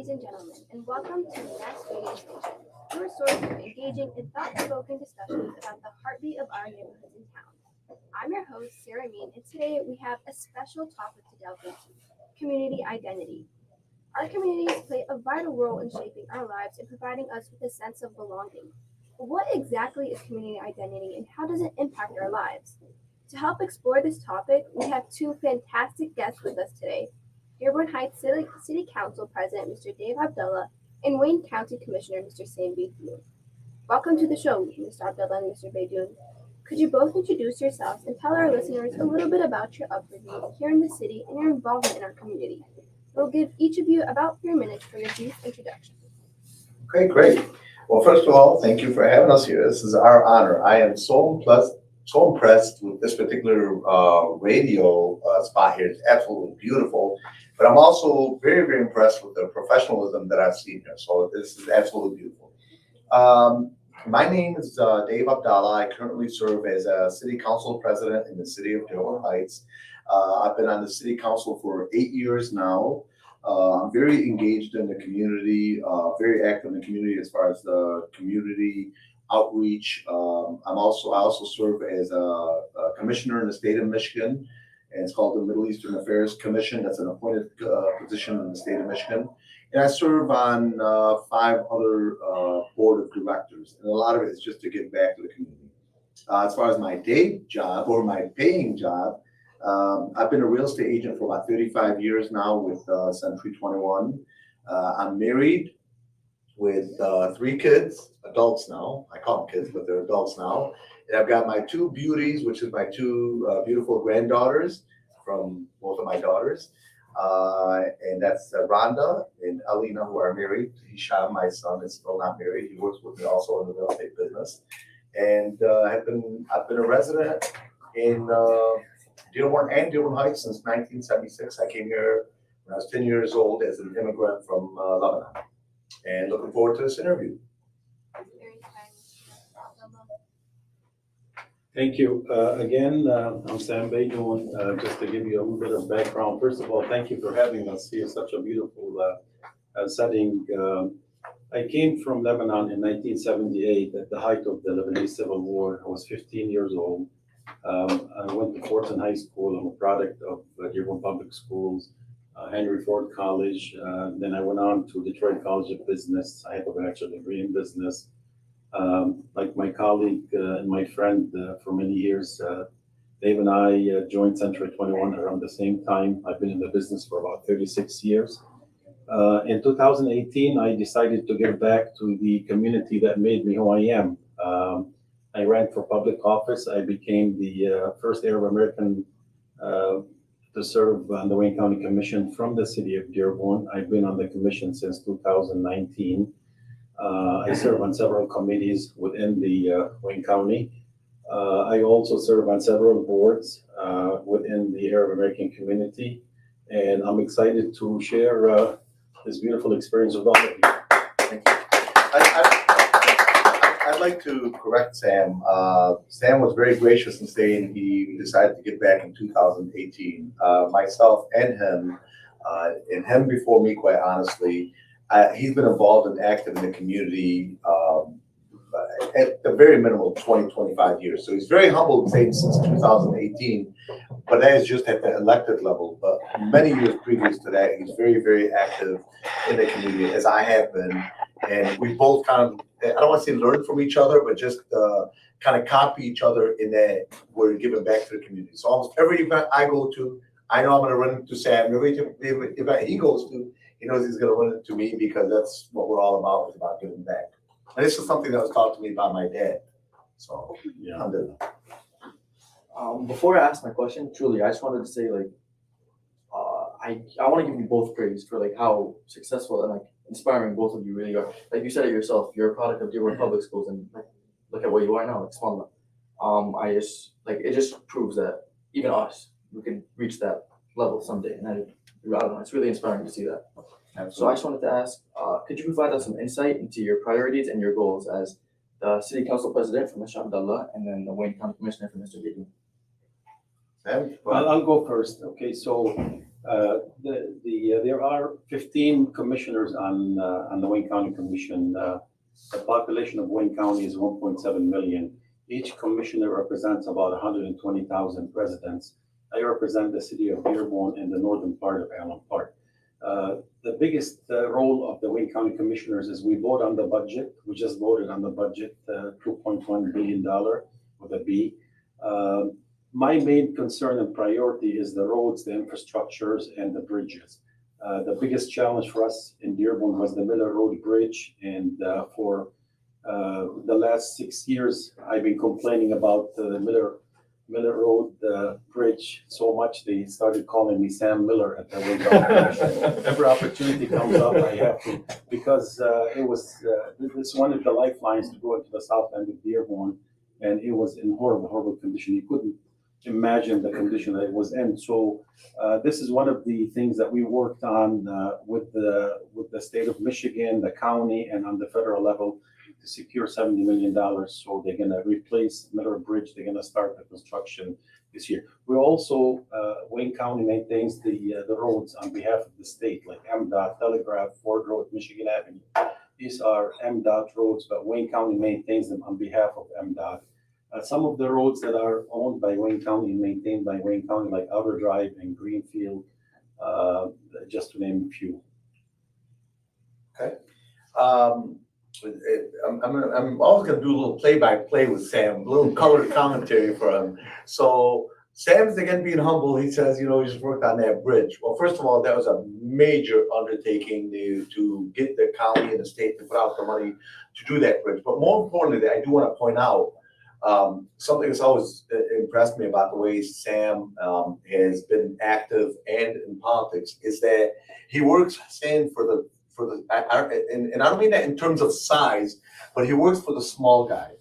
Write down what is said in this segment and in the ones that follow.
ladies and gentlemen, and welcome to the Next Radio Station, your source of engaging and thought-provoking discussions about the heartbeat of our neighborhoods and towns. I'm your host, Sarah Mean, and today we have a special topic to delve into: community identity. Our communities play a vital role in shaping our lives and providing us with a sense of belonging. But what exactly is community identity, and how does it impact our lives? To help explore this topic, we have two fantastic guests with us today: Dearborn Heights City Council President Mr. Dave Abdallah and Wayne County Commissioner Mr. Sam Baydoun. Welcome to the show, Mr. Abdallah and Mr. Baydoun. Could you both introduce yourselves and tell our listeners a little bit about your upbringing here in the city and your involvement in our community? We'll give each of you about 3 minutes for your brief introduction. Okay, great. Well, first of all, thank you for having us here. This is our honor. I am so impressed with this particular radio spot here. It's absolutely beautiful. But I'm also very, very impressed with the professionalism that I've seen here. So this is absolutely beautiful. My name is Dave Abdallah. I currently serve as a city council president in the city of Dearborn Heights. I've been on the city council for 8 years now. I'm very engaged in the community, very active in the community as far as the community outreach. I also serve as a commissioner in the state of Michigan, and it's called the Middle Eastern Affairs Commission. That's an appointed position in the state of Michigan. And I serve on 5 other board of directors, and a lot of it is just to give back to the community. As far as my day job or my paying job, I've been a real estate agent for about 35 years now with Century 21. I'm married with 3 kids, adults now. I call them kids, but they're adults now. And I've got my 2 beauties, which is my 2 beautiful granddaughters from both of my daughters. And that's Rhonda and Alina, who are married. Hisham, my son, is still not married. He works with me also in the real estate business. And I've been a resident in Dearborn and Dearborn Heights since 1976. I came here when I was 10 years old as an immigrant from Lebanon. And looking forward to this interview. Thank you. Again, I'm Sam Baydoun. Just to give you a little bit of background, first of all, thank you for having us here. Such a beautiful setting. I came from Lebanon in 1978 at the height of the Lebanese Civil War. I was 15 years old. I went to Fortson High School. I'm a product of Dearborn Public Schools, Henry Ford College. Then I went on to Detroit College of Business. I have a bachelor's degree in business. Like my colleague and my friend for many years, Dave and I joined Century 21 around the same time. I've been in the business for about 36 years. In 2018, I decided to give back to the community that made me who I am. I ran for public office. I became the first Arab American to serve on the Wayne County Commission from the city of Dearborn. I've been on the commission since 2019. I serve on several committees within the Wayne County. I also serve on several boards within the Arab American community, and I'm excited to share this beautiful experience with all of you. Thank you. I'd like to correct Sam. Sam was very gracious in saying he decided to get back in 2018. Myself and him before me, quite honestly. He's been involved and active in the community at the very minimum 20, 25 years. So he's very humble to say since 2018, but that is just at the elected level. But many years previous to that, he's very, very active in the community, as I have been. And we both kind of, I don't want to say learn from each other, but just kind of copy each other in that we're giving back to the community. So almost every event I go to, I know I'm going to run into Sam. Every event he goes to, he knows he's going to run into me, because that's what we're all about, is about giving back. And this is something that was taught to me by my dad. So, yeah, I'm doing that. Before I ask my question, truly, I just wanted to say, like, I want to give you both praise for like how successful and like inspiring both of you really are. Like you said it yourself, you're a product of Dearborn Public Schools, and like, look at where you are now, like small. I just like it just proves that even us, we can reach that level someday, and I don't know, it's really inspiring to see that. Absolutely. So I just wanted to ask, could you provide us some insight into your priorities and your goals as the City Council President for Mr. Abdallah, and then the Wayne County Commissioner for Mr. Baydoun? Sam? I'll go first. Okay, so There are 15 commissioners on the Wayne County Commission. The population of Wayne County is 1.7 million. Each commissioner represents about 120,000 residents. I represent the city of Dearborn and the northern part of Allen Park. The biggest role of the Wayne County Commissioners is we vote on the budget. We just voted on the budget, $2.1 billion with a B. My main concern and priority is the roads, the infrastructures, and the bridges. The biggest challenge for us in Dearborn was the Miller Road Bridge, and for the last 6 years, I've been complaining about the Miller Road Bridge so much they started calling me Sam Miller at the Wayne County Commission. Every opportunity comes up, I have to, because it's one of the lifelines to go into the south end of Dearborn, and it was in horrible condition. You couldn't imagine the condition that it was in. So this is one of the things that we worked on with the state of Michigan, the county, and on the federal level to secure $70 million. So they're going to replace Miller Bridge. They're going to start the construction this year. We also, Wayne County maintains the roads on behalf of the state, like MDOT, Telegraph, Ford Road, Michigan Avenue. These are MDOT roads, but Wayne County maintains them on behalf of MDOT. Some of the roads that are owned by Wayne County and maintained by Wayne County, like Outer Drive and Greenfield, just to name a few. Okay. I'm always going to do a little play-by-play with Sam, a little colored commentary for him. So Sam's again being humble. He says, you know, he just worked on that bridge. Well, first of all, that was a major undertaking to get the county and the state to put out the money to do that bridge. But more importantly, I do want to point out something that's always impressed me about the way Sam has been active and in politics is that he works stand for the and I don't mean that in terms of size, but he works for the small guy.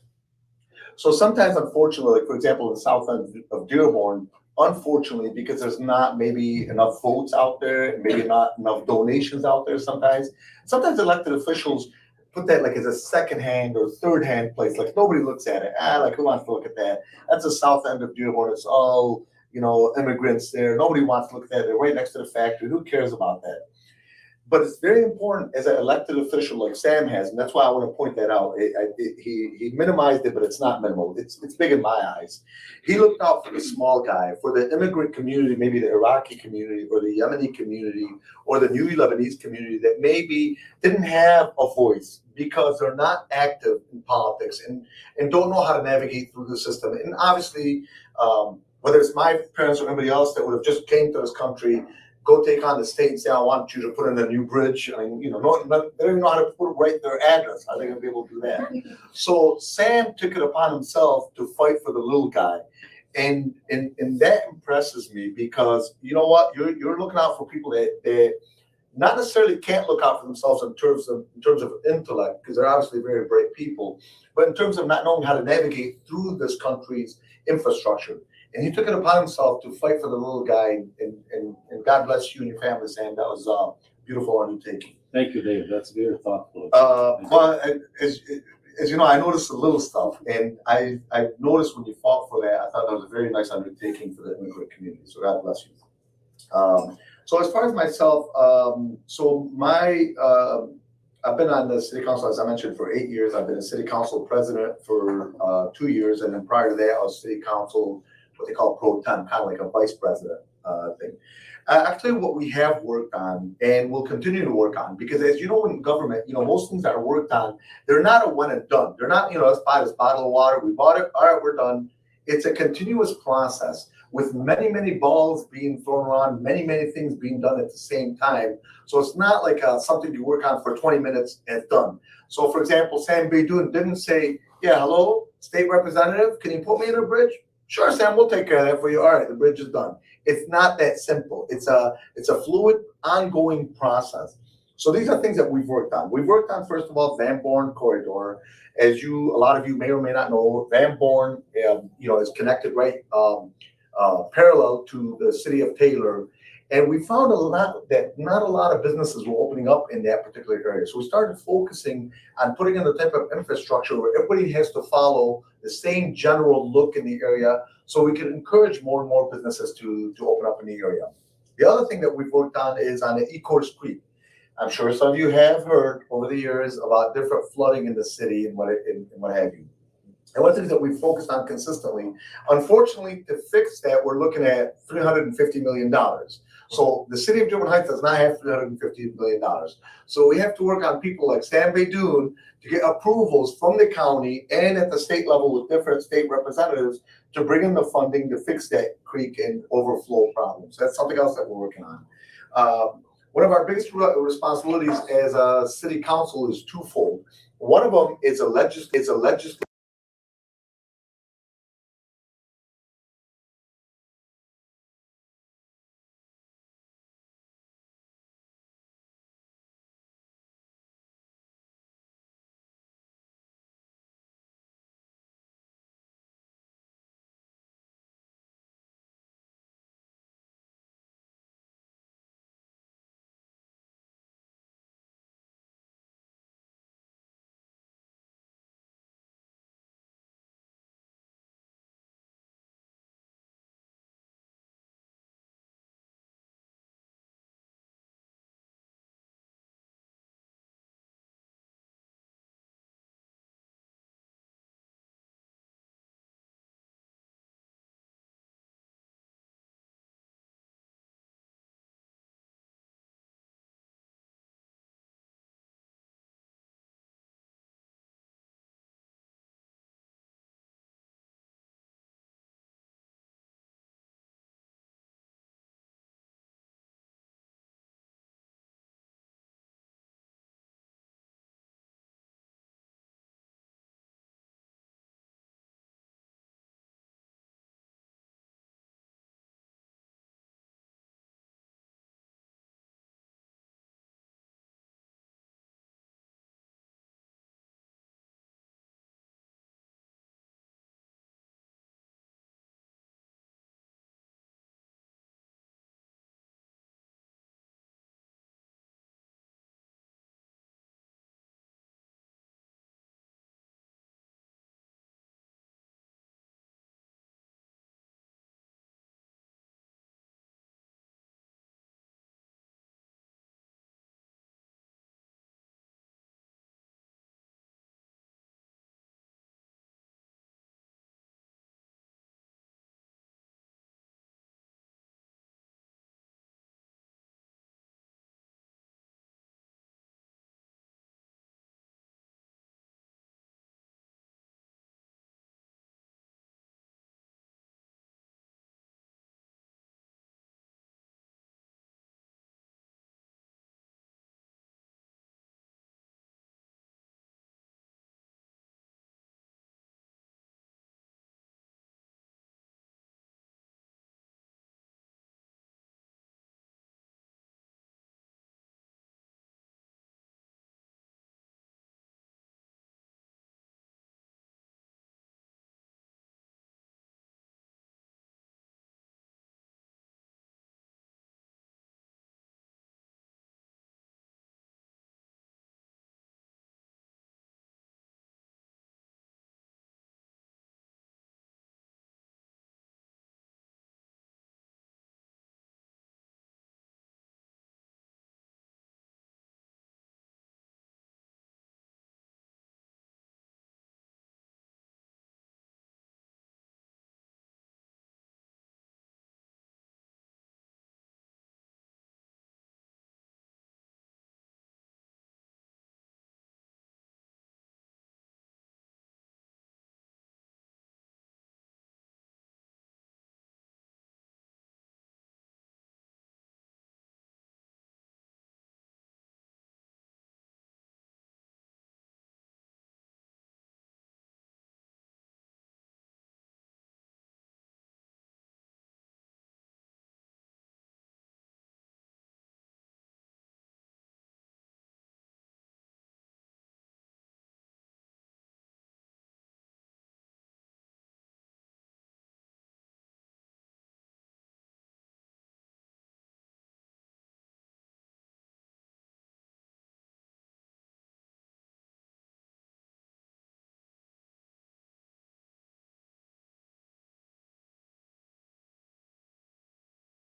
So sometimes, unfortunately, like for example, in the south end of Dearborn, unfortunately, because there's not maybe enough votes out there, maybe not enough donations out there sometimes elected officials put that like as a second hand or third hand place. Like nobody looks at it. Like who wants to look at that? That's the south end of Dearborn. It's all, you know, immigrants there. Nobody wants to look at that. They're right next to the factory. Who cares about that? But it's very important as an elected official like Sam has, and that's why I want to point that out. He minimized it, but it's not minimal. It's big in my eyes. He looked out for the small guy, for the immigrant community, maybe the Iraqi community or the Yemeni community or the new Lebanese community that maybe didn't have a voice because they're not active in politics and don't know how to navigate through the system. And obviously, whether it's my parents or anybody else that would have just came to this country, go take on the state and say, I want you to put in a new bridge. I mean, you know, they don't even know how to write their address. How are they going to be able to do that? So Sam took it upon himself to fight for the little guy. And that impresses me because, you know what, you're looking out for people that not necessarily can't look out for themselves in terms of intellect, because they're obviously very bright people, but in terms of not knowing how to navigate through this country's infrastructure. And he took it upon himself to fight for the little guy, and God bless you and your family, Sam. That was a beautiful undertaking. Thank you, Dave. That's very thoughtful. Well, as you know, I noticed the little stuff, and I noticed when you fought for that, I thought that was a very nice undertaking for the immigrant community. So God bless you. So as far as myself, I've been on the city council, as I mentioned, for 8 years. I've been a city council president for 2 years, and then prior to that, I was city council, what they call pro tem, kind of like a vice president thing. I'll tell you what we have worked on and will continue to work on, because as you know, in government, you know, most things that are worked on, they're not a one and done. They're not, you know, let's buy this bottle of water, we bought it, all right, we're done. It's a continuous process with many, many balls being thrown around, many, many things being done at the same time. So it's not like something you work on for 20 minutes and it's done. So for example, Sam Baydoun didn't say, yeah, hello, state representative, can you put me in a bridge? Sure, Sam, we'll take care of that for you. All right, the bridge is done. It's not that simple. It's a fluid, ongoing process. So these are things that we've worked on. We've worked on, first of all, Van Born corridor. As a lot of you may or may not know, Van Born, is connected right parallel to the city of Taylor. And we found that not a lot of businesses were opening up in that particular area. So we started focusing on putting in the type of infrastructure where everybody has to follow the same general look in the area, so we can encourage more and more businesses to open up in the area. The other thing that we've worked on is on the Ecorse Creek. I'm sure some of you have heard over the years about different flooding in the city and what have you. And one of the things that we've focused on consistently, unfortunately, to fix that, we're looking at $350 million. So the city of Dearborn Heights does not have $350 million. So we have to work on people like Sam Baydoun to get approvals from the county and at the state level with different state representatives to bring in the funding to fix that creek and overflow problems. That's something else that we're working on. One of our biggest responsibilities as a city council is twofold. One of them is a legislative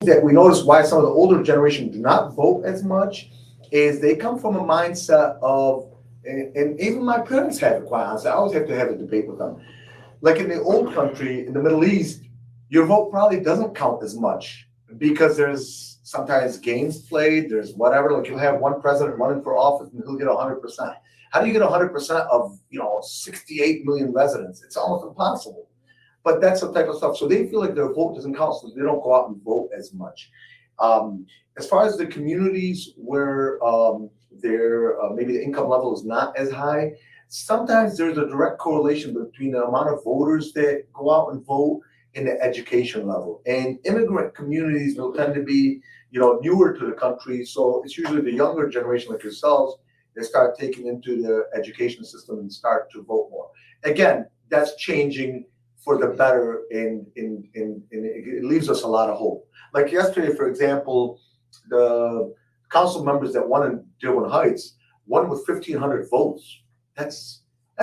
that we notice why some of the older generation do not vote as much is they come from a mindset of, and even my parents have it, quite honestly. I always have to have a debate with them. Like in the old country, in the Middle East, your vote probably doesn't count as much because there's sometimes games played, there's whatever, like you'll have one president running for office and he'll get 100%. How do you get 100% of, 68 million residents? It's almost impossible. But that's the type of stuff. So they feel like their vote doesn't count, so they don't go out and vote as much. As far as the communities where their maybe the income level is not as high, sometimes there's a direct correlation between the amount of voters that go out and vote and the education level. And immigrant communities will tend to be, newer to the country. So it's usually the younger generation like yourselves that start taking into the education system and start to vote more. Again, that's changing for the better, and it leaves us a lot of hope. Like yesterday, for example, the council members that won in Dearborn Heights won with 1,500 votes. That's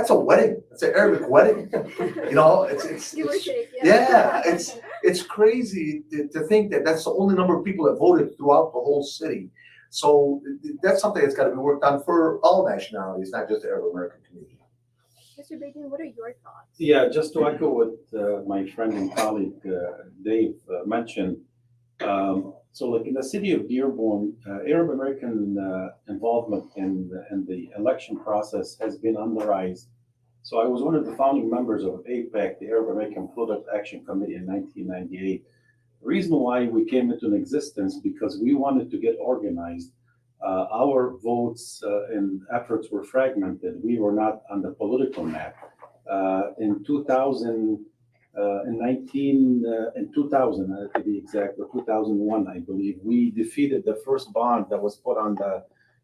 a wedding. It's an Arabic wedding. It's Give or take, yeah, it's crazy to think that that's the only number of people that voted throughout the whole city. So that's something that's got to be worked on for all nationalities, not just the Arab American community. Mr. Baydoun, what are your thoughts? Yeah, just to echo what my friend and colleague Dave mentioned. So, like in the city of Dearborn, Arab American involvement in the election process has been on the rise. So, I was one of the founding members of APAC, the Arab American Political Action Committee, in 1998. The reason why we came into existence because we wanted to get organized. Our votes and efforts were fragmented. We were not on the political map. In 2000, in 2000 to be exact, or 2001, I believe, we defeated the first bond that was put on the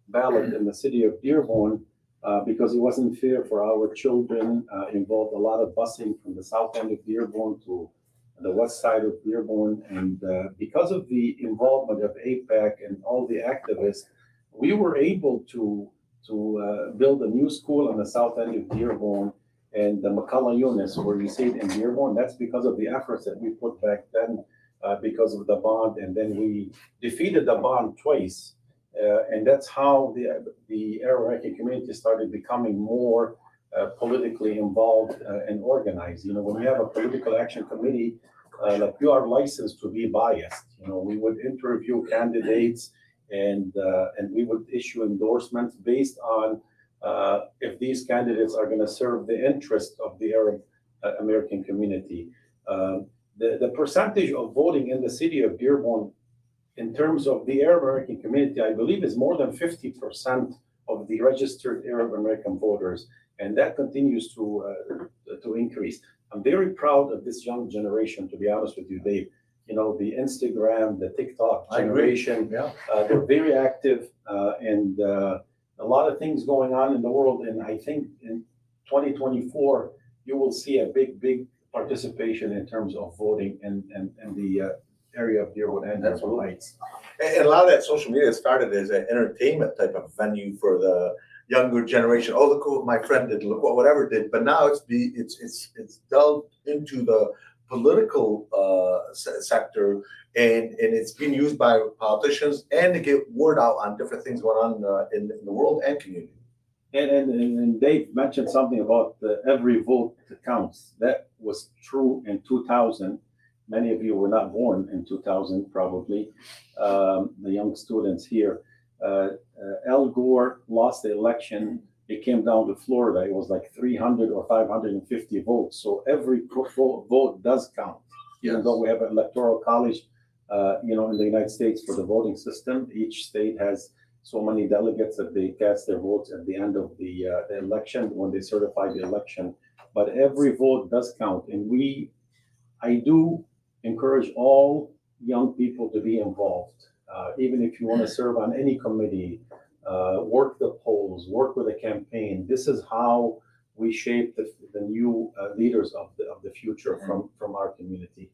ballot in the city of Dearborn because it wasn't fair for our children. Involved a lot of busing from the south end of Dearborn to the west side of Dearborn, and because of the involvement of APAC and all the activists, we were able to build a new school on the south end of Dearborn and the McCullough Eunice, where we stayed in Dearborn. That's because of the efforts that we put back then, because of the bond, and then we defeated the bond twice, and that's how the Arab American community started becoming more politically involved and organized. When you have a political action committee, like you are licensed to be biased. We would interview candidates and we would issue endorsements based on if these candidates are going to serve the interest of the Arab American community. The percentage of voting in the city of Dearborn in terms of the Arab American community, I believe, is more than 50% of the registered Arab American voters, and that continues to increase. I'm very proud of this young generation, to be honest with you, Dave. The Instagram, the TikTok generation, they're very active, and a lot of things going on in the world. And I think in 2024, you will see a big participation in terms of voting in the area of Dearborn and Dearborn Heights. And a lot of that social media started as an entertainment type of venue for the younger generation. Oh, look what my friend did, look what whatever did. But now it's delved into the political sector, and it's being used by politicians and to get word out on different things going on in the world and community. And Dave mentioned something about every vote counts. That was true in 2000. Many of you were not born in 2000, probably, the young students here. Al Gore lost the election. It came down to Florida. It was like 300 or 550 votes. So every vote does count, even though we have an electoral college, in the United States for the voting system. Each state has so many delegates that they cast their votes at the end of the election when they certify the election. But every vote does count, and I do encourage all young people to be involved, even if you want to serve on any committee. Work the polls, work with a campaign. This is how we shape the new leaders of the future from our community.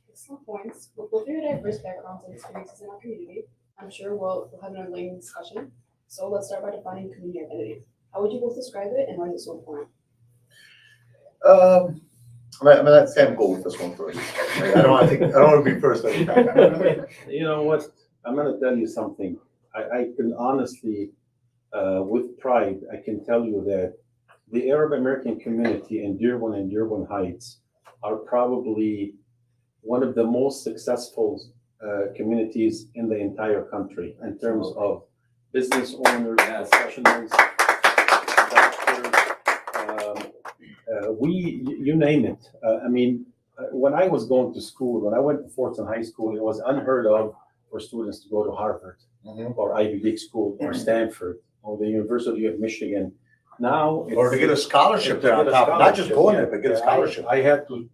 Excellent points. With both your diverse backgrounds and experiences in our community, I'm sure we'll have an enlightening discussion. So let's start by defining community identity. How would you both describe it, and why is it so important? I'm gonna let Sam go with this one first. I don't want to be first every time. You know what? I'm gonna tell you something. I can honestly, with pride, I can tell you that the Arab American community in Dearborn and Dearborn Heights are probably one of the most successful communities in the entire country in terms of business owners, professionals, doctors. You name it. I mean, when I was going to school, when I went to Fordson High School, it was unheard of for students to go to Harvard or Ivy League school or Stanford or the University of Michigan. Now, Or to get a scholarship there on top, not just going there, but get a scholarship. I had to,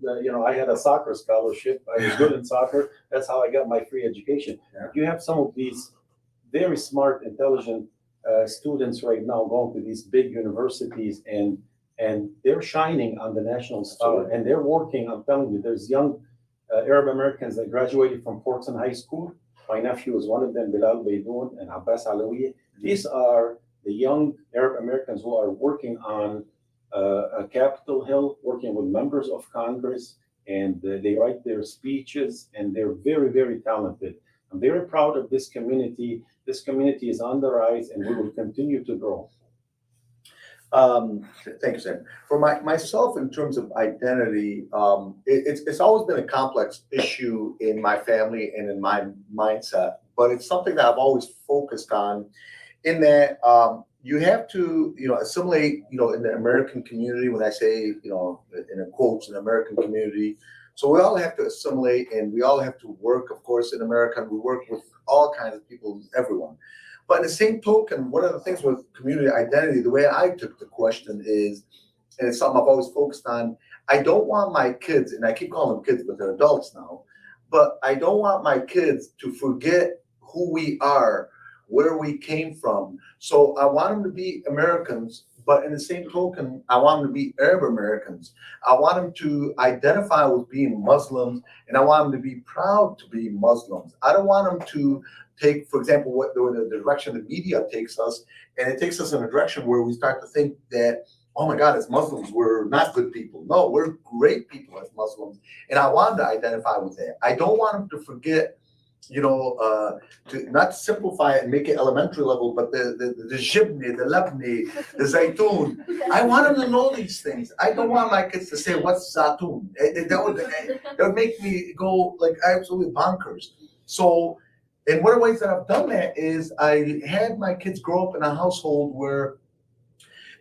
I had a soccer scholarship. I was good in soccer. That's how I got my free education. Yeah. You have some of these very smart, intelligent students right now going to these big universities, and they're shining on the national star. Absolutely. And they're working. I'm telling you, there's young Arab Americans that graduated from Fordson High School. My nephew was one of them, Bilal Baydoun and Abbas Alawiye. These are the young Arab Americans who are working on Capitol Hill, working with members of Congress, and they write their speeches, and they're very, very talented. I'm very proud of this community. This community is on the rise, and we will continue to grow. Thank you, Sam. For myself, in terms of identity, it's always been a complex issue in my family and in my mindset, but it's something that I've always focused on. In that, you have to, assimilate, in the American community. When I say, in quotes, an American community, so we all have to assimilate, and we all have to work, of course, in America. And we work with all kinds of people, everyone. But in the same token, one of the things with community identity, the way I took the question is, and it's something I've always focused on, I don't want my kids, and I keep calling them kids, but they're adults now, but I don't want my kids to forget who we are, where we came from. So I want them to be Americans, but in the same token, I want them to be Arab Americans. I want them to identify with being Muslims, and I want them to be proud to be Muslims. I don't want them to take, for example, what the direction the media takes us, and it takes us in a direction where we start to think that, oh my God, as Muslims, we're not good people. No, we're great people as Muslims, and I want them to identify with that. I don't want them to forget, to not simplify it and make it elementary level, but the jibni, the labni, the zaytun. I want them to know these things. I don't want my kids to say, what's zaytun? That would make me go like absolutely bonkers. So, and one of the ways that I've done that is I had my kids grow up in a household where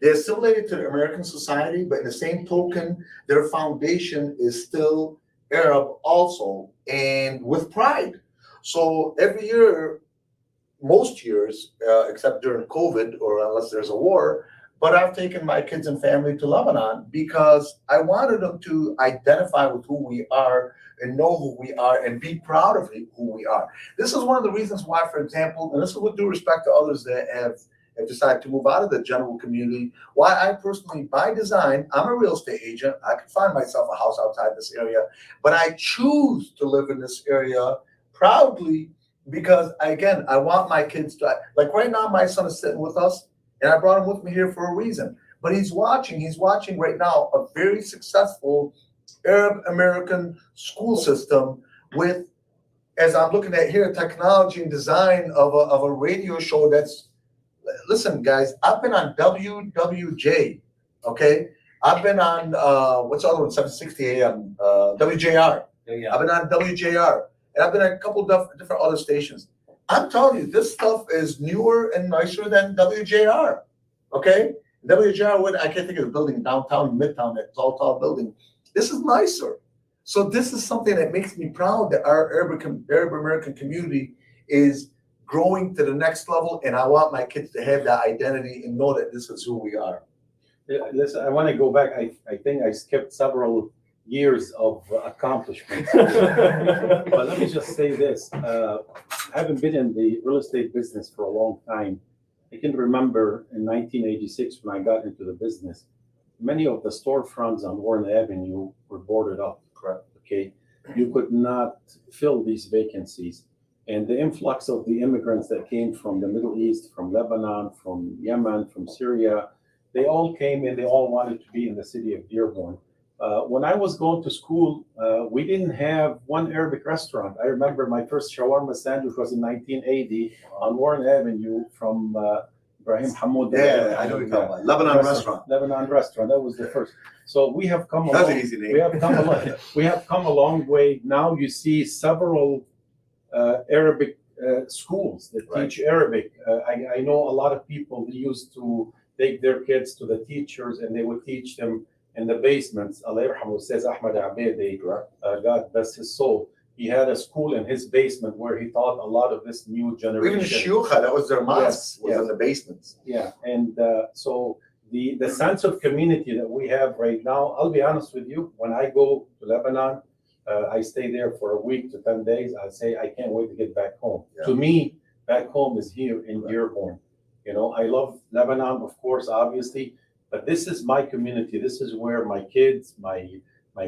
they assimilated to the American society, but in the same token, their foundation is still Arab also, and with pride. So every year, most years, except during COVID or unless there's a war, but I've taken my kids and family to Lebanon because I wanted them to identify with who we are and know who we are and be proud of who we are. This is one of the reasons why, for example, and this is with due respect to others that have decided to move out of the general community, why I personally, by design, I'm a real estate agent. I can find myself a house outside this area, but I choose to live in this area proudly because, again, I want my kids to, like right now, my son is sitting with us, and I brought him with me here for a reason. But he's watching right now a very successful Arab American school system with, as I'm looking at here, technology and design of a radio show that's, listen, guys, I've been on WWJ, okay? I've been on, what's the other one, 760 AM, WJR. Yeah. I've been on WJR, and I've been on a couple of different other stations. I'm telling you, this stuff is newer and nicer than WJR, okay? WJR, I can't think of the building downtown, Midtown, that tall building. This is nicer. So this is something that makes me proud that our Arab American community is growing to the next level, and I want my kids to have that identity and know that this is who we are. Yeah, listen, I want to go back. I think I skipped several years of accomplishments. But let me just say this. Having been in the real estate business for a long time, I can remember in 1986 when I got into the business, many of the storefronts on Warren Avenue were boarded up. Correct. Okay. You could not fill these vacancies. And the influx of the immigrants that came from the Middle East, from Lebanon, from Yemen, from Syria, they all came and they all wanted to be in the city of Dearborn. When I was going to school, we didn't have one Arabic restaurant. I remember my first shawarma sandwich was in 1980 on Warren Avenue from Ibrahim Hamoud. Yeah, I know you're talking about. Lebanon restaurant. Lebanon restaurant. That was the first. So we have come a That's long, an easy name. we have come a long way. Now you see several Arabic schools that teach Arabic. I know a lot of people used to take their kids to the teachers and they would teach them in the basements. Allah yarhamu says Ahmad Abedi, God bless his soul. He had a school in his basement where he taught a lot of this new generation. Even Shuyukha, that was their mosque, was in the basements. Yeah, and so the sense of community that we have right now, I'll be honest with you, when I go to Lebanon, I stay there for a week to 10 days. I say, I can't wait to get back home. Yeah. To me, back home is here in Dearborn. You know, I love Lebanon, of course, obviously, but this is my community. This is where my kids, my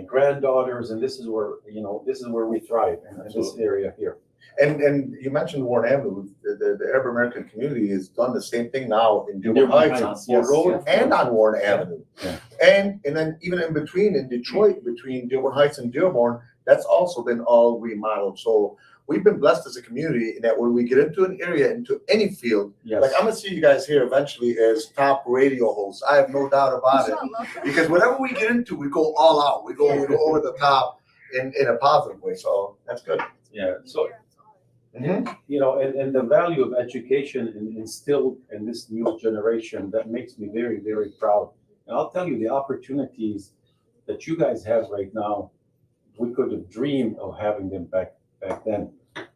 granddaughters, and this is where, you know, this is where we thrive in this area here. And you mentioned Warren Avenue. The Arab American community has done the same thing now in Dearborn Heights on Ford Road and on Warren Avenue. Yeah. And then even in between, in Detroit, between Dearborn Heights and Dearborn, that's also been all remodeled. So we've been blessed as a community in that when we get into an area, into any field, like I'm gonna see you guys here eventually as top radio hosts. I have no doubt about it. Because whatever we get into, we go all out. We go over the top in a positive way. So that's good. Yeah. So you know, and the value of education instilled in this new generation, that makes me very, very proud. And I'll tell you, the opportunities that you guys have right now, we could have dreamed of having them back then.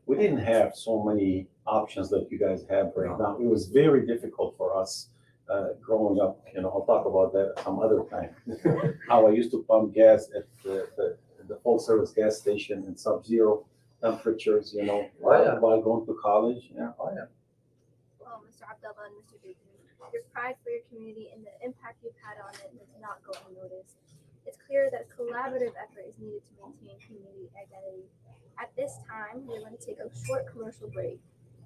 We didn't have so many options that you guys have right now. It was very difficult for us growing up. You know, I'll talk about that some other time. How I used to pump gas at the full service gas station in sub-zero temperatures, you know, while going to college. Yeah. Well, Mr. Abdallah and Mr. Baydoun, your pride for your community and the impact you've had on it does not go unnoticed. It's clear that a collaborative effort is needed to maintain community identity. At this time, we're going to take a short commercial break.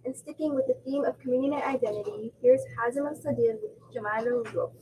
And sticking with the theme of community identity, here's Hazem al-Sadir with Jamal al-Ruf.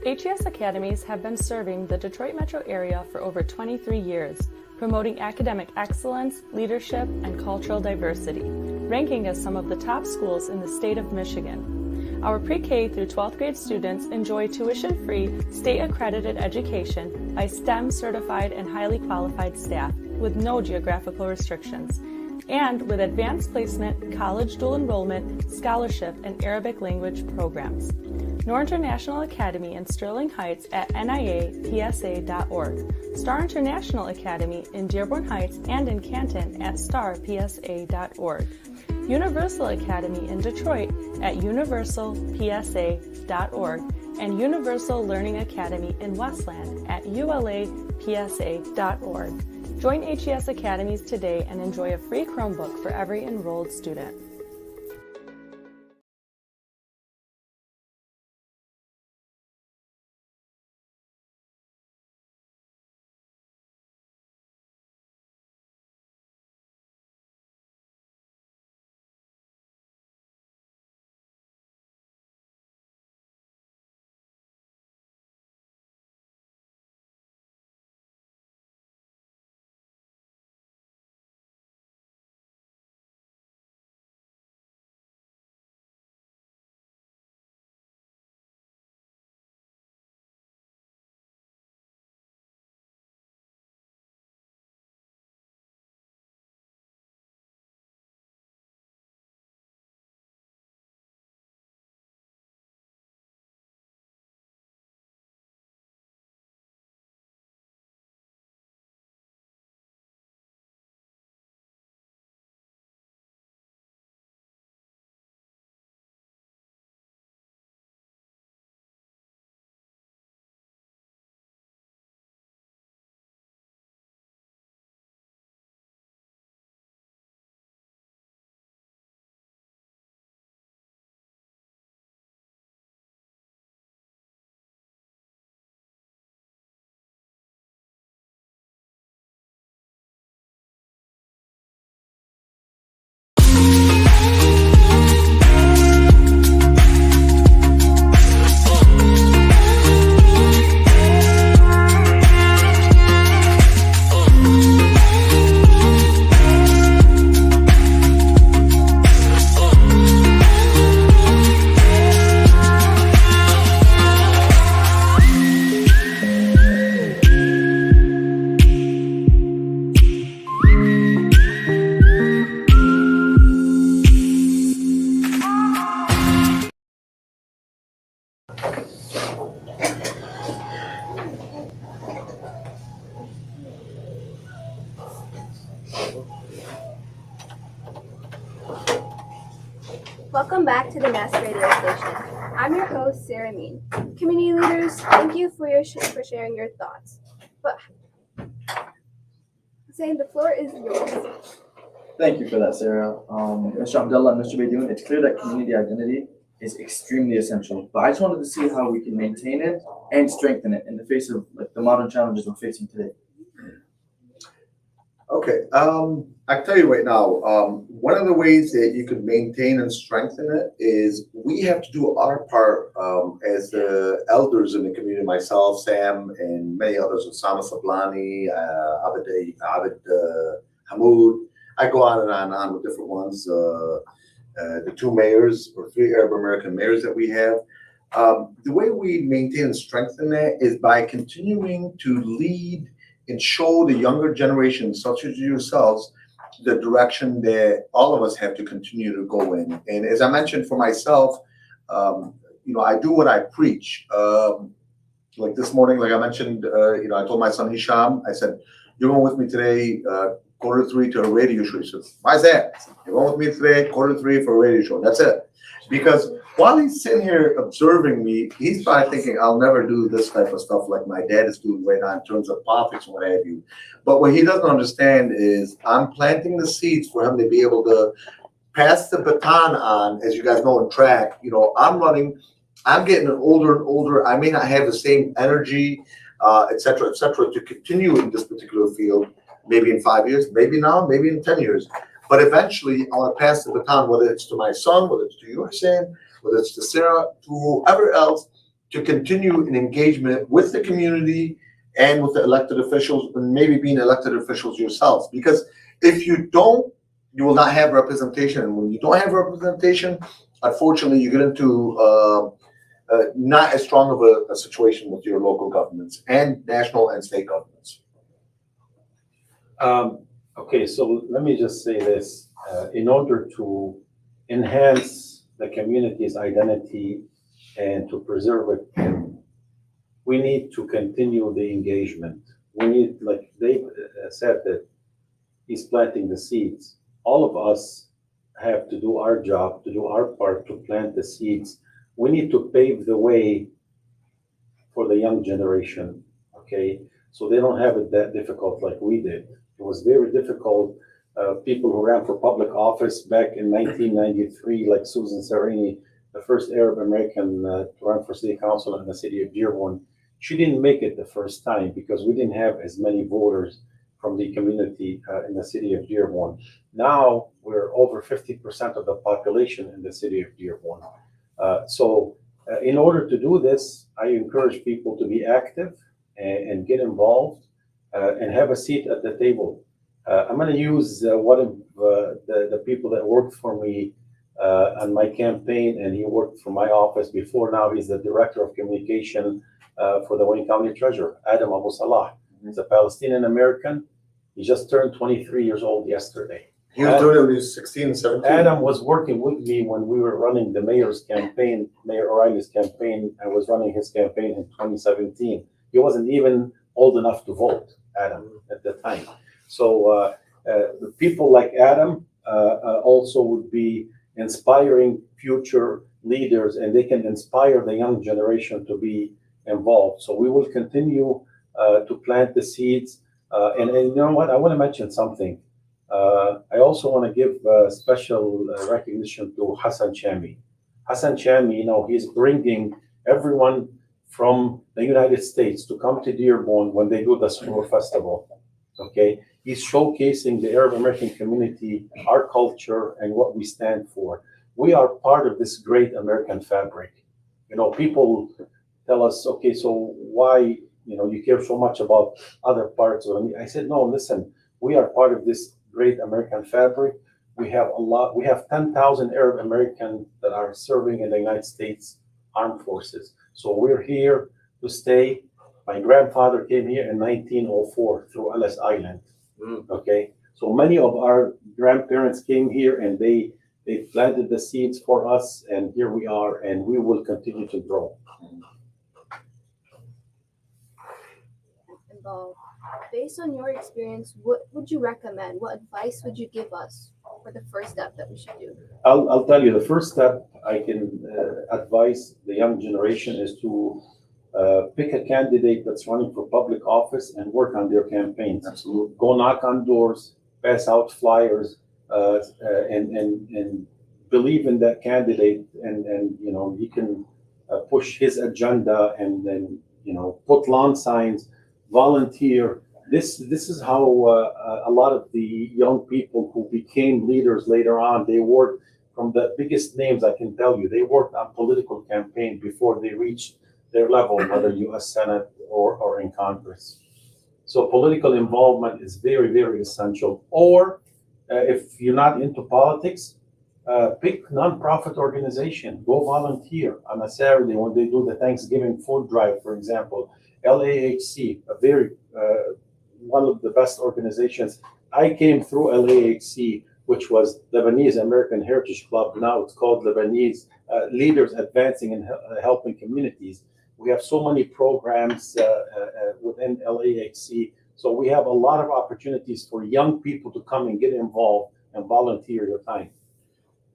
HES Academies have been serving the Detroit metro area for over 23 years, promoting academic excellence, leadership, and cultural diversity, ranking as some of the top schools in the state of Michigan. Our pre-K through 12th grade students enjoy tuition-free, state-accredited education by STEM certified and highly qualified staff with no geographical restrictions, and with advanced placement, college dual enrollment, scholarship, and Arabic language programs. Nor International Academy in Sterling Heights at niapsa.org, Star International Academy in Dearborn Heights and in Canton at starpsa.org, Universal Academy in Detroit at universalpsa.org, and Universal Learning Academy in Westland at ulapsa.org. Join HES Academies today and enjoy a free Chromebook for every enrolled student. Welcome back to the Nest Radio Station. I'm your host, Sarah Mean. Community leaders, thank you for sharing your thoughts. But Hussein, the floor is yours. Thank you for that, Sarah. Mr. Abdallah and Mr. Baydoun, it's clear that community identity is extremely essential. But I just wanted to see how we can maintain it and strengthen it in the face of like the modern challenges we're facing today. Okay, I can tell you right now, one of the ways that you can maintain and strengthen it is we have to do our part as the elders in the community, myself, Sam, and many others, Osama Sablani, Abed Hamoud. I go on and on with different ones. The two mayors or three Arab American mayors that we have. The way we maintain and strengthen that is by continuing to lead and show the younger generation, such as yourselves, the direction that all of us have to continue to go in. And as I mentioned for myself, I do what I preach. Like this morning, like I mentioned, I told my son Hisham, I said, "You're going with me today, 2:45 to a radio show." He says, "Why is that?" I said, "You're going with me today, 2:45 for a radio show." That's it. Because while he's sitting here observing me, he's probably thinking, "I'll never do this type of stuff like my dad is doing right now in terms of politics and what have you." But what he doesn't understand is I'm planting the seeds for him to be able to pass the baton on. As you guys know in track, I'm getting older and older. I may not have the same energy, et cetera, to continue in this particular field, maybe in 5 years, maybe now, maybe in 10 years. But eventually, I want to pass the baton, whether it's to my son, whether it's to you, Hussein, whether it's to Sarah, to whoever else, to continue an engagement with the community and with the elected officials, and maybe being elected officials yourselves. Because if you don't, you will not have representation. And when you don't have representation, unfortunately, you get into not as strong of a situation with your local governments and national and state governments. Okay, so let me just say this. In order to enhance the community's identity and to preserve it, we need to continue the engagement. We need, like Dave said, that he's planting the seeds. All of us have to do our job, to do our part to plant the seeds. We need to pave the way for the young generation, okay? So they don't have it that difficult like we did. It was very difficult. People who ran for public office back in 1993, like Susan Sarini, the first Arab American to run for city council in the city of Dearborn, she didn't make it the first time because we didn't have as many voters from the community in the city of Dearborn. Now we're over 50% of the population in the city of Dearborn. So in order to do this, I encourage people to be active and get involved and have a seat at the table. I'm going to use one of the people that worked for me on my campaign, and he worked for my office before. Now he's the director of communication for the Wayne County Treasurer, Adam Abu Salah. He's a Palestinian American. He just turned 23 years old yesterday. He was doing it when he was 16, 17. Adam was working with me when we were running the mayor's campaign, Mayor O'Reilly's campaign. I was running his campaign in 2017. He wasn't even old enough to vote, Adam, at the time. So people like Adam also would be inspiring future leaders, and they can inspire the young generation to be involved. So we will continue to plant the seeds. And you know what? I want to mention something. I also want to give special recognition to Hassan Chami. Hassan Chami, he's bringing everyone from the United States to come to Dearborn when they do the Summer Festival. Okay, he's showcasing the Arab American community, our culture, and what we stand for. We are part of this great American fabric. People tell us, okay, so why you care so much about other parts of it? I said, no, listen, we are part of this great American fabric. We have 10,000 Arab Americans that are serving in the United States Armed Forces. So we're here to stay. My grandfather came here in 1904 through Ellis Island. Okay, so many of our grandparents came here and they planted the seeds for us, and here we are, and we will continue to grow. involved. Based on your experience, what would you recommend? What advice would you give us for the first step that we should do? I'll tell you, the first step I can advise the young generation is to pick a candidate that's running for public office and work on their campaigns. Absolutely. Go knock on doors, pass out flyers, and believe in that candidate, and you know, he can push his agenda, and then, you know, put lawn signs, volunteer. This is how a lot of the young people who became leaders later on, they worked from the biggest names I can tell you. They worked on political campaign before they reached their level, whether U.S. Senate or in Congress. So political involvement is very, very essential. Or if you're not into politics, pick nonprofit organization. Go volunteer on a Saturday when they do the Thanksgiving food drive, for example. LAHC, a very one of the best organizations. I came through LAHC, which was Lebanese American Heritage Club. Now it's called Lebanese Leaders Advancing and Helping Communities. We have so many programs within LAHC. So we have a lot of opportunities for young people to come and get involved and volunteer your time.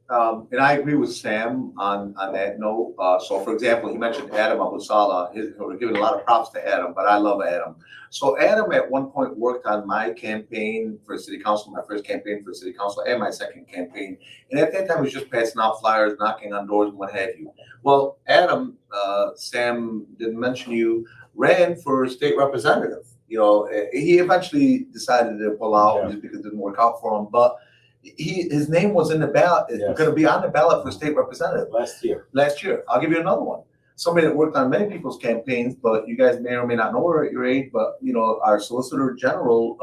And I agree with Sam on that note. So, for example, he mentioned Adam Abdallah. We're giving a lot of props to Adam, but I love Adam. So, Adam at one point worked on my campaign for city council, my first campaign for city council, and my second campaign. And at that time, he was just passing out flyers, knocking on doors, and what have you. Well, Adam, Sam didn't mention you, ran for state representative. You know, he eventually decided to pull out just because it didn't work out for him, but his name was in the ballot. It's going to be on the ballot for state representative Last year. I'll give you another one. Somebody that worked on many people's campaigns, but you guys may or may not know her at your age, but you know, our Solicitor General,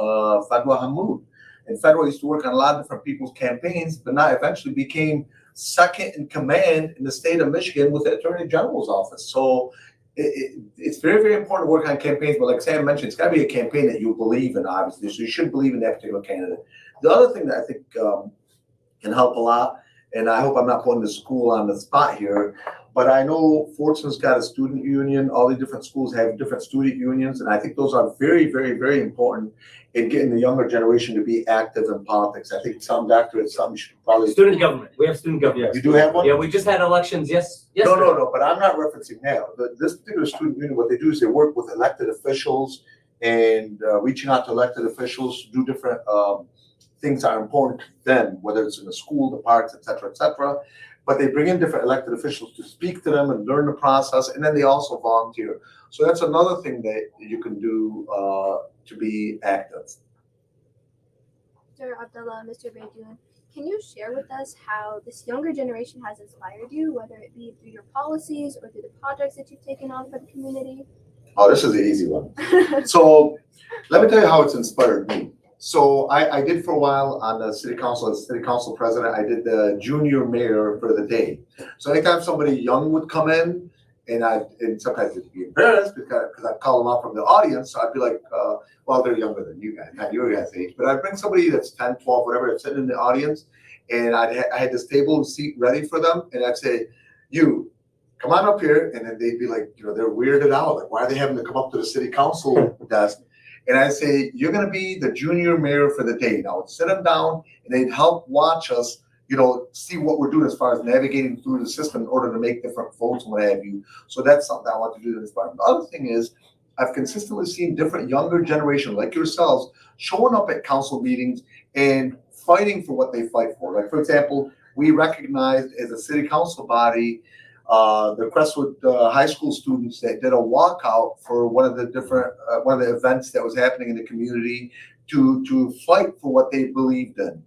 Fadwa Hamoud. And Fadwa used to work on a lot of different people's campaigns, but now eventually became second in command in the state of Michigan with the Attorney General's office. So it's very, very important to work on campaigns, but like Sam mentioned, it's got to be a campaign that you believe in, obviously. So you should believe in that particular candidate. The other thing that I think can help a lot, and I hope I'm not putting the school on the spot here, but I know Fortune's got a student union. All the different schools have different student unions, and I think those are very, very, very important in getting the younger generation to be active in politics. I think some doctorate, some should probably student government. We have student government. You do have one? Yeah, we just had elections. Yes. No. But I'm not referencing now. This particular student union, what they do is they work with elected officials and reaching out to elected officials to do different things that are important to them, whether it's in the school, the parks, et cetera, but they bring in different elected officials to speak to them and learn the process, and then they also volunteer. So that's another thing that you can do to be active. Mr. Abdallah, Mr. Baydoun, can you share with us how this younger generation has inspired you, whether it be through your policies or through the projects that you've taken on for the community? Oh, this is the easy one. So let me tell you how it's inspired me. So I did for a while on the city council, as city council president, I did the junior mayor for the day. So anytime somebody young would come in, and sometimes it'd be embarrassed because I'd call them out from the audience. So I'd be like, well, they're younger than you guys, not your guys' age, but I'd bring somebody that's 10, 12, whatever, that's sitting in the audience, and I had this table and seat ready for them, and I'd say, you, come on up here, and then they'd be like, you know, they're weirded out, like, why are they having to come up to the city council desk? And I say, you're going to be the junior mayor for the day. Now, sit them down, and they'd help watch us, you know, see what we're doing as far as navigating through the system in order to make different votes and what have you. So that's something I want to do in this part. The other thing is, I've consistently seen different younger generation like yourselves showing up at council meetings and fighting for what they fight for. Like, for example, we recognized as a city council body the Crestwood High School students that did a walkout for one of the different one of the events that was happening in the community to fight for what they believed in.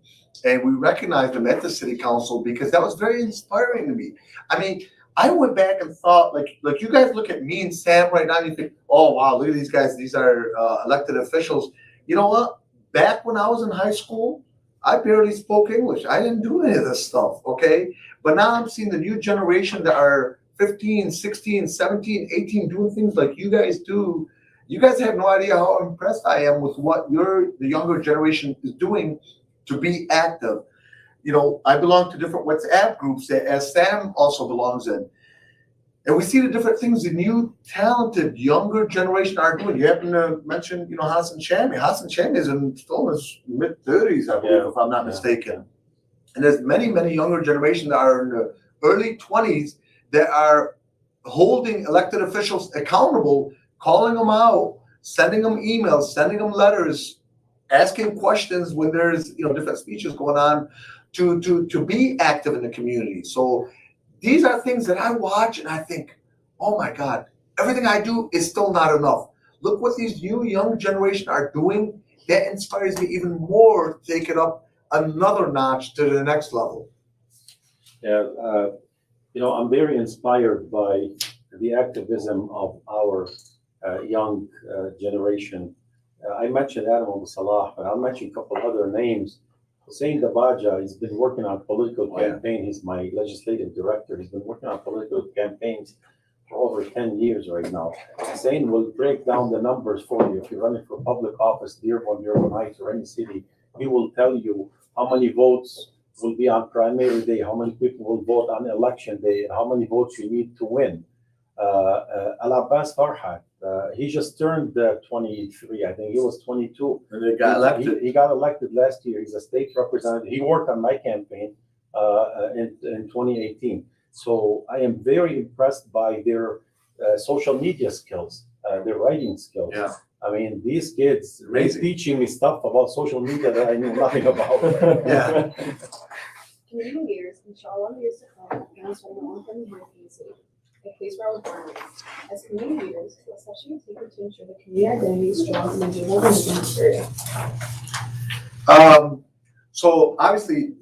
And we recognized them at the city council because that was very inspiring to me. I mean, I went back and thought, like you guys look at me and Sam right now and you think, oh, wow, look at these guys. These are elected officials. You know what? Back when I was in high school, I barely spoke English. I didn't do any of this stuff, okay? But now I'm seeing the new generation that are 15, 16, 17, 18 doing things like you guys do. You guys have no idea how impressed I am with what the younger generation is doing to be active. You know, I belong to different WhatsApp groups that, as Sam also belongs in. And we see the different things the new, talented, younger generation are doing. You happen to mention, Hassan Shami. Hassan Shami is still in his mid-30s, I believe, if I'm not mistaken. And there's many, many younger generation that are in the early 20s that are holding elected officials accountable, calling them out, sending them emails, sending them letters, asking questions when there's different speeches going on, to be active in the community. So these are things that I watch and I think, oh my God, everything I do is still not enough. Look what these new young generation are doing. That inspires me even more to take it up another notch to the next level. Yeah, I'm very inspired by the activism of our young generation. I mentioned Adam Abu Salah, but I'll mention a couple other names. Hussein Dabaja, he's been working on political campaign. He's my legislative director. He's been working on political campaigns for over 10 years right now. Hussein will break down the numbers for you. If you're running for public office, Dearborn Heights, or any city, he will tell you how many votes will be on primary day, how many people will vote on election day, and how many votes you need to win. Al-Abbas Farhat, he just turned 23, I think he was 22. And they got elected. He got elected last year. He's a state representative. He worked on my campaign in 2018. So I am very impressed by their social media skills, their writing skills. Yeah. I mean, these kids, they're Amazing. teaching me stuff about social media that I knew nothing about. Yeah. Community leaders, inshallah, in years to come, and also one from the European city, the place where I was born and raised. As community leaders, what steps should we take to ensure the community identity is strong in the general area? So obviously,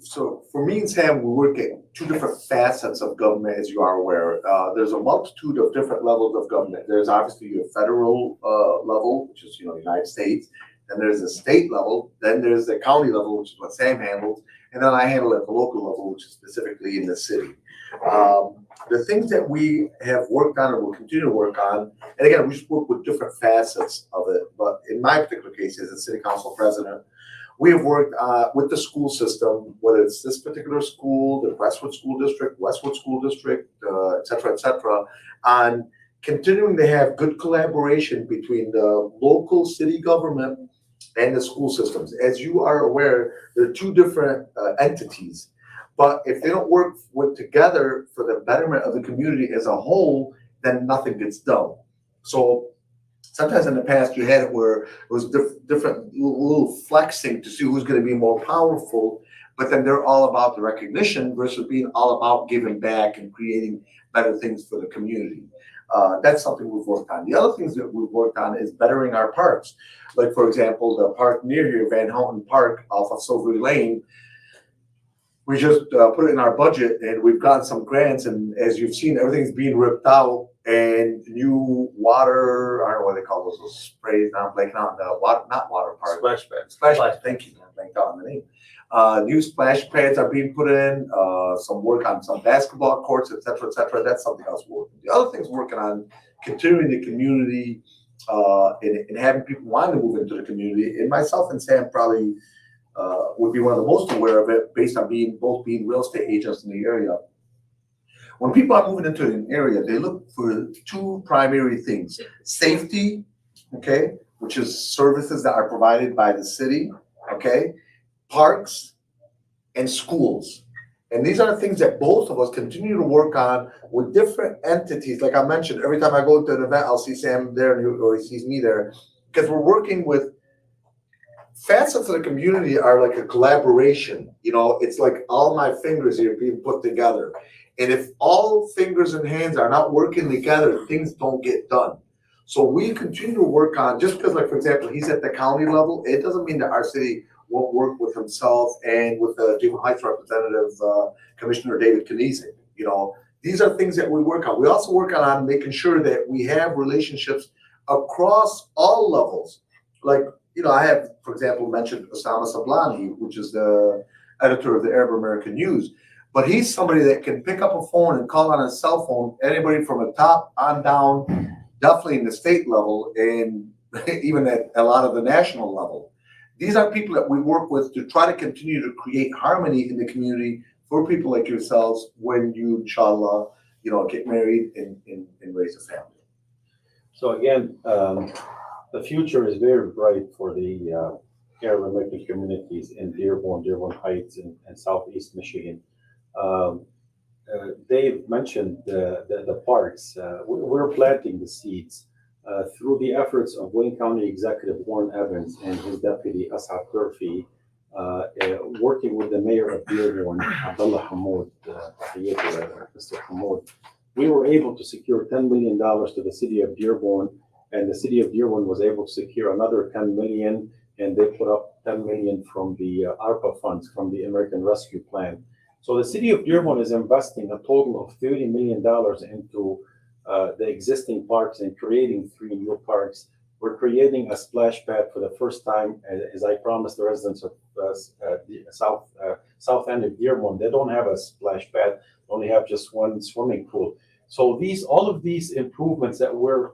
for me and Sam, we work at two different facets of government, as you are aware. There's a multitude of different levels of government. There's obviously your federal level, which is United States. Then there's the state level. Then there's the county level, which is what Sam handles. And then I handle at the local level, which is specifically in the city. The things that we have worked on and will continue to work on, and again, we just work with different facets of it. But in my particular case, as a city council president, we have worked with the school system, whether it's this particular school, the Westwood School District, et cetera, on continuing to have good collaboration between the local city government and the school systems. As you are aware, there are two different entities, but if they don't work together for the betterment of the community as a whole, then nothing gets done. So sometimes in the past you had it where it was different little flexing to see who's going to be more powerful, but then they're all about the recognition versus being all about giving back and creating better things for the community. That's something we've worked on. The other things that we've worked on is bettering our parks. Like, for example, the park near here, Van Houten Park off of Silvery Lane, we just put it in our budget and we've gotten some grants, and as you've seen, everything's being ripped out and new water, I don't know what they call those sprays, now I'm blanking out, not water park. Splash pad. Splash pad, thank you, I blanked out on the name. New splash pads are being put in, some work on some basketball courts, et cetera, that's something else we're working. The other things we're working on, continuing the community and having people want to move into the community, and myself and Sam probably would be one of the most aware of it based on both being real estate agents in the area. When people are moving into an area, they look for two primary things: safety, okay, which is services that are provided by the city, okay, parks, and schools. And these are the things that both of us continue to work on with different entities. Like I mentioned, every time I go to an event, I'll see Sam there or he sees me there, because we're working with facets of the community are like a collaboration. It's like all my fingers here being put together. And if all fingers and hands are not working together, things don't get done. So we continue to work on, just because, like, for example, he's at the county level, it doesn't mean that our city won't work with himself and with the Dearborn Heights representative, Commissioner David Kniesing. These are things that we work on. We also work on making sure that we have relationships across all levels. Like, I have, for example, mentioned Osama Sablani, which is the editor of the Arab American News. But he's somebody that can pick up a phone and call on his cell phone, anybody from the top on down, definitely in the state level, and even at a lot of the national level. These are people that we work with to try to continue to create harmony in the community for people like yourselves when you, inshallah, get married and raise a family. So again, the future is very bright for the Arab American communities in Dearborn Heights, and Southeast Michigan. Dave mentioned the parks. We're planting the seeds through the efforts of Wayne County Executive Warren Evans and his deputy Asad Turfi, working with the mayor of Dearborn, Abdallah Hamoud, Mr. Hamoud. We were able to secure $10 million to the city of Dearborn, and the city of Dearborn was able to secure another 10 million, and they put up 10 million from the ARPA funds from the American Rescue Plan. So the city of Dearborn is investing a total of $30 million into the existing parks and creating 3 new parks. We're creating a splash pad for the first time, as I promised the residents of the south end of Dearborn. They don't have a splash pad, only have just one swimming pool. So all of these improvements that we're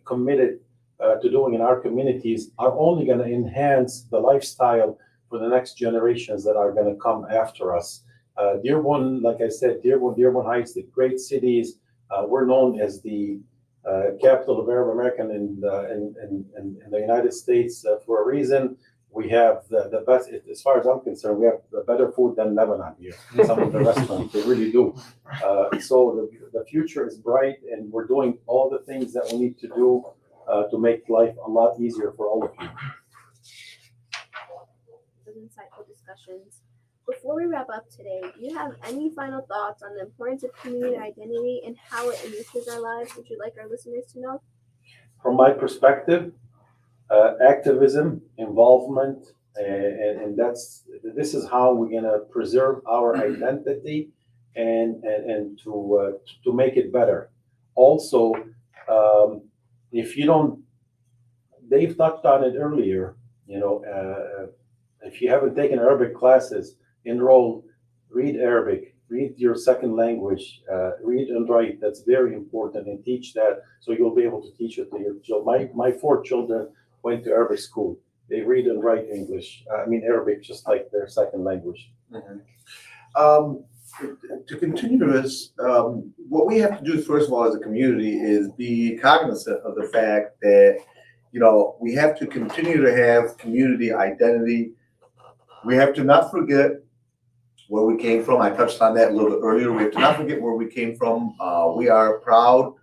committed to doing in our communities are only going to enhance the lifestyle for the next generations that are going to come after us. Dearborn, like I said, Dearborn Heights, the great cities. We're known as the capital of Arab American in the United States for a reason. We have the best, as far as I'm concerned, we have the better food than Lebanon here. Some of the restaurants, they really do. So the future is bright, and we're doing all the things that we need to do to make life a lot easier for all of you. Those insightful discussions. Before we wrap up today, do you have any final thoughts on the importance of community identity and how it enriches our lives, which you'd like our listeners to know? From my perspective, activism, involvement, and this is how we're going to preserve our identity and to make it better. Also, if you don't, Dave touched on it earlier. If you haven't taken Arabic classes, enroll, read Arabic, read your second language, read and write. That's very important, and teach that so you'll be able to teach it to your children. My 4 children went to Arabic school. They read and write Arabic, just like their second language. Mm-hmm. To continue this, what we have to do, first of all, as a community, is be cognizant of the fact that, we have to continue to have community identity. We have to not forget where we came from. I touched on that a little bit earlier. We have to not forget where we came from. We are proud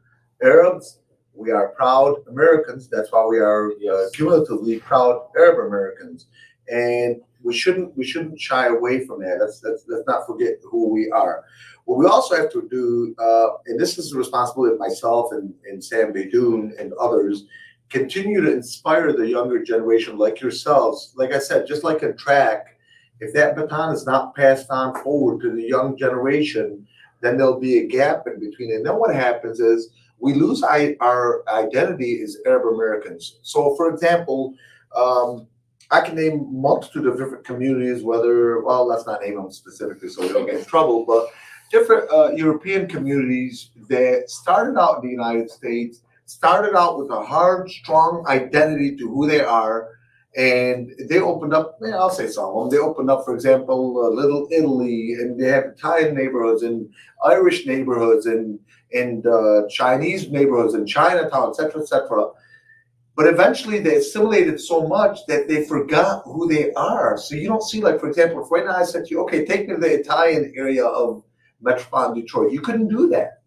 Arabs. We are proud Americans. That's why we are cumulatively proud Arab Americans. And we shouldn't shy away from that. Let's not forget who we are. What we also have to do, and this is the responsibility of myself and Sam Baydoun and others, continue to inspire the younger generation like yourselves. Like I said, just like in track, if that baton is not passed on forward to the young generation, then there'll be a gap in between. And then what happens is we lose our identity as Arab Americans. So, for example, I can name a multitude of different communities, let's not name them specifically so we don't get in trouble, but different European communities that started out in the United States, started out with a hard, strong identity to who they are, and they opened up, I'll say some of them, they opened up, for example, Little Italy, and they have Italian neighborhoods and Irish neighborhoods and Chinese neighborhoods and Chinatown, et cetera, but eventually they assimilated so much that they forgot who they are. So you don't see, like, for example, if right now I said to you, okay, take me to the Italian area of metropolitan Detroit, you couldn't do that.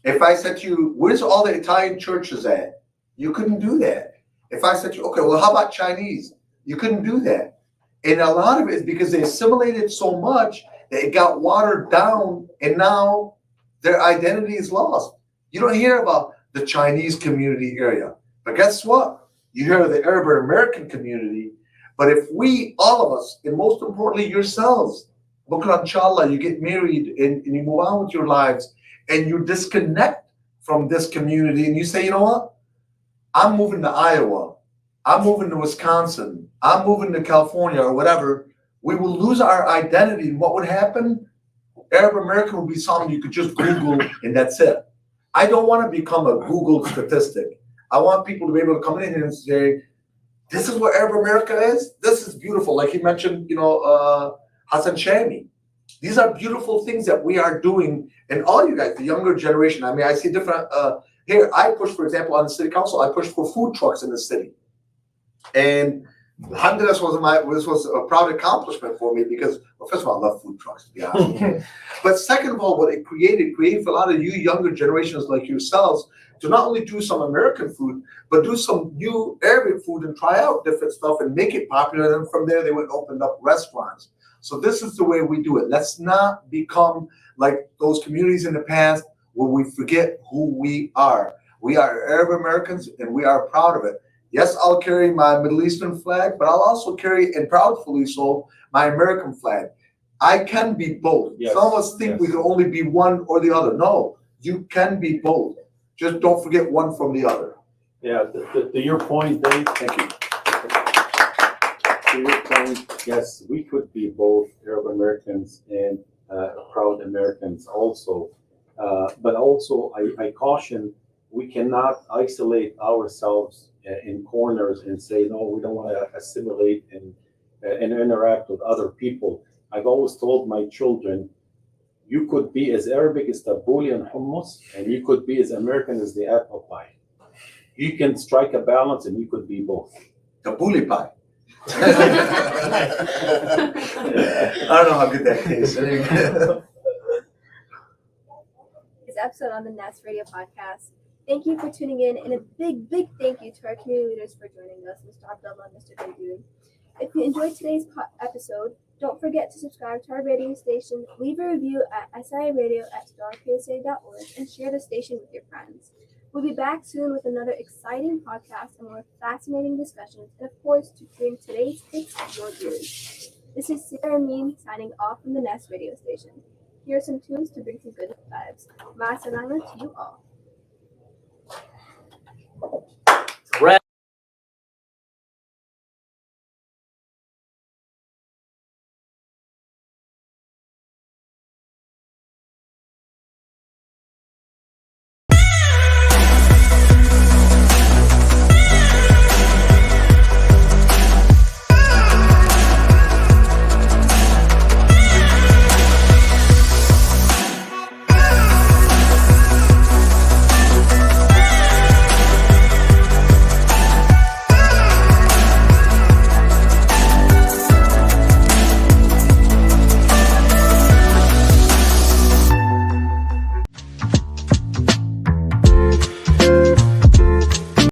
If I said to you, where's all the Italian churches at? You couldn't do that. If I said to you, okay, well, how about Chinese? You couldn't do that. And a lot of it is because they assimilated so much that it got watered down, and now their identity is lost. You don't hear about the Chinese community area. But guess what? You hear of the Arab American community. But if we, all of us, and most importantly yourselves, Bukra inshallah, you get married and you move on with your lives, and you disconnect from this community, and you say, you know what? I'm moving to Iowa. I'm moving to Wisconsin. I'm moving to California or whatever. We will lose our identity. And what would happen? Arab American would be something you could just Google and that's it. I don't want to become a Google statistic. I want people to be able to come in here and say, this is what Arab America is. This is beautiful. Like he mentioned, Hassan Shami. These are beautiful things that we are doing, and all you guys, the younger generation. I mean, I see different. Here, I push, for example, on the city council, I push for food trucks in the city, and this was a proud accomplishment for me because, well, first of all, I love food trucks, to be honest with you. But second of all, what it created for a lot of you younger generations like yourselves to not only do some American food, but do some new Arabic food and try out different stuff and make it popular. And then from there, they went and opened up restaurants. So this is the way we do it. Let's not become like those communities in the past where we forget who we are. We are Arab Americans, and we are proud of it. Yes, I'll carry my Middle Eastern flag, but I'll also carry, and proudly so, my American flag. I can be both. Yes, Some of us think we can only be one or the other. No, you can be both. Just don't forget one from the other. Yeah, to your point, Dave. Thank you. To your point, yes, we could be both Arab Americans and proud Americans also. But also, I caution, we cannot isolate ourselves in corners and say, no, we don't want to assimilate and interact with other people. I've always told my children, you could be as Arabic as tabbouleh and hummus, and you could be as American as the apple pie. You can strike a balance, and you could be both. Tabbouleh pie. I don't know how good that tastes. This episode on the Nest Radio Podcast. Thank you for tuning in, and a big, big thank you to our community leaders for joining us, Mr. Abdallah and Mr. Baydoun. If you enjoyed today's episode, don't forget to subscribe to our radio station, leave a review at siiradio@starpsa.org, and share the station with your friends. We'll be back soon with another exciting podcast and more fascinating discussions, and of course, to bring today's hits to your ears. This is Sarah Amin signing off from the Nest Radio Station. Here are some tunes to bring some good vibes. Ma salama to you all.